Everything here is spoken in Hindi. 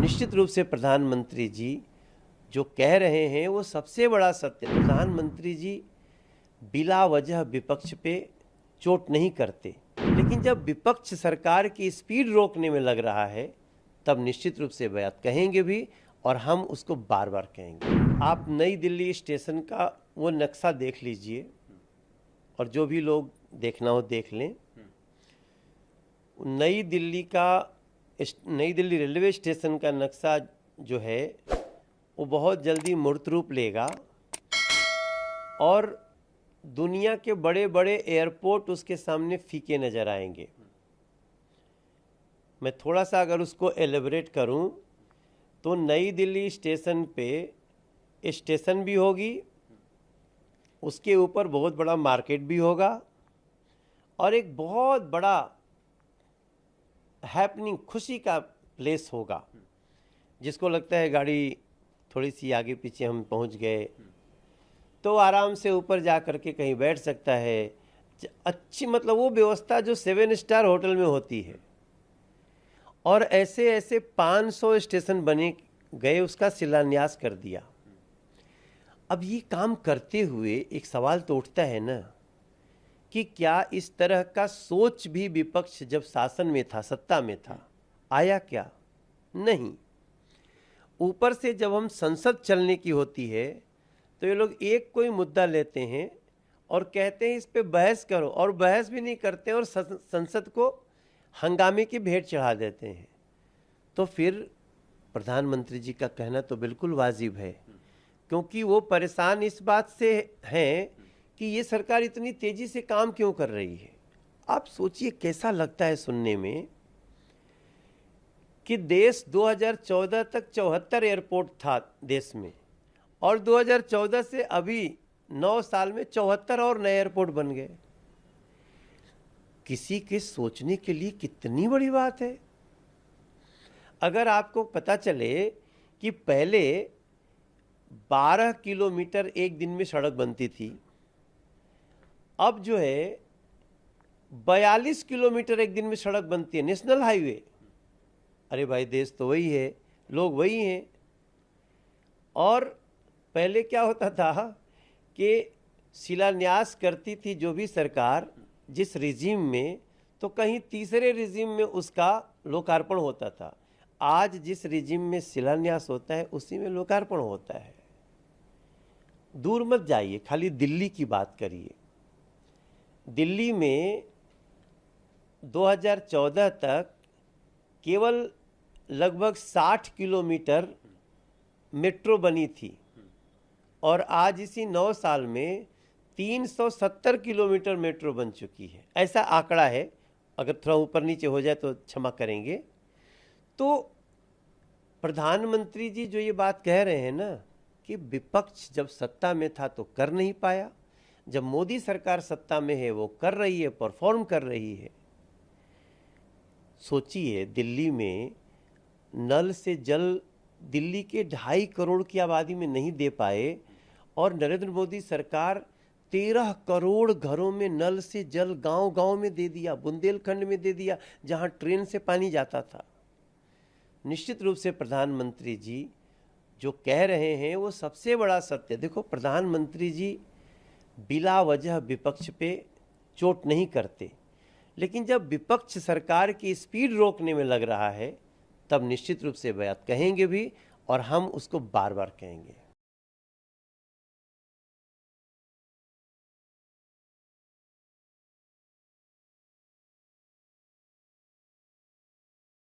निश्चित रूप से प्रधानमंत्री जी जो कह रहे हैं वो सबसे बड़ा सत्य। प्रधानमंत्री जी बिला वजह विपक्ष पे चोट नहीं करते, लेकिन जब विपक्ष सरकार की स्पीड रोकने में लग रहा है तब निश्चित रूप से बात कहेंगे भी, और हम उसको बार बार कहेंगे। आप नई दिल्ली स्टेशन का वो नक्शा देख लीजिए, और जो भी लोग देखना हो देख लें। नई दिल्ली रेलवे स्टेशन का नक्शा जो है वो बहुत जल्दी मूर्त रूप लेगा, और दुनिया के बड़े बड़े एयरपोर्ट उसके सामने फीके नज़र आएंगे। मैं थोड़ा सा अगर उसको एलेबरेट करूं तो नई दिल्ली स्टेशन पे स्टेशन भी होगी, उसके ऊपर बहुत बड़ा मार्केट भी होगा, और एक बहुत बड़ा हैपनिंग खुशी का प्लेस होगा। जिसको लगता है गाड़ी थोड़ी सी आगे पीछे हम पहुंच गए तो आराम से ऊपर जा कर के कहीं बैठ सकता है। अच्छी मतलब वो व्यवस्था जो 7 स्टार होटल में होती है। और ऐसे ऐसे 500 स्टेशन बने गए, उसका शिलान्यास कर दिया। अब ये काम करते हुए एक सवाल तो उठता है ना कि क्या इस तरह का सोच भी विपक्ष जब शासन में था, सत्ता में था, आया क्या? नहीं। ऊपर से जब हम संसद चलने की होती है तो ये लोग एक कोई मुद्दा लेते हैं और कहते हैं इस पे बहस करो, और बहस भी नहीं करते और संसद को हंगामे की भेंट चढ़ा देते हैं। तो फिर प्रधानमंत्री जी का कहना तो बिल्कुल वाजिब है, क्योंकि वो परेशान इस बात से हैं कि ये सरकार इतनी तेजी से काम क्यों कर रही है। आप सोचिए कैसा लगता है सुनने में कि देश 2014 तक 74 एयरपोर्ट था देश में, और 2014 से अभी 9 साल में 74 और नए एयरपोर्ट बन गए। किसी के सोचने के लिए कितनी बड़ी बात है। अगर आपको पता चले कि पहले 12 किलोमीटर एक दिन में सड़क बनती थी, अब जो है 42 किलोमीटर एक दिन में सड़क बनती है, नेशनल हाईवे। अरे भाई, देश तो वही है, लोग वही हैं। और पहले क्या होता था कि शिलान्यास करती थी जो भी सरकार जिस रिजीम में, तो कहीं तीसरे रिजीम में उसका लोकार्पण होता था। आज जिस रिजीम में शिलान्यास होता है उसी में लोकार्पण होता है। दूर मत जाइए, खाली दिल्ली की बात करिए। दिल्ली में 2014 तक केवल लगभग 60 किलोमीटर मेट्रो बनी थी, और आज इसी 9 साल में 370 किलोमीटर मेट्रो बन चुकी है। ऐसा आंकड़ा है, अगर थोड़ा ऊपर नीचे हो जाए तो क्षमा करेंगे। तो प्रधानमंत्री जी जो ये बात कह रहे हैं ना कि विपक्ष जब सत्ता में था तो कर नहीं पाया, जब मोदी सरकार सत्ता में है वो कर रही है, परफॉर्म कर रही है। सोचिए, दिल्ली में नल से जल दिल्ली के 2.5 करोड़ की आबादी में नहीं दे पाए, और नरेंद्र मोदी सरकार 13 करोड़ घरों में नल से जल गांव-गांव में दे दिया, बुंदेलखंड में दे दिया, जहां ट्रेन से पानी जाता था। निश्चित रूप से प्रधानमंत्री जी जो कह रहे हैं वो सबसे बड़ा सत्य। देखो, प्रधानमंत्री जी बिला वजह विपक्ष पे चोट नहीं करते, लेकिन जब विपक्ष सरकार की स्पीड रोकने में लग रहा है तब निश्चित रूप से बात कहेंगे भी, और हम उसको बार बार कहेंगे।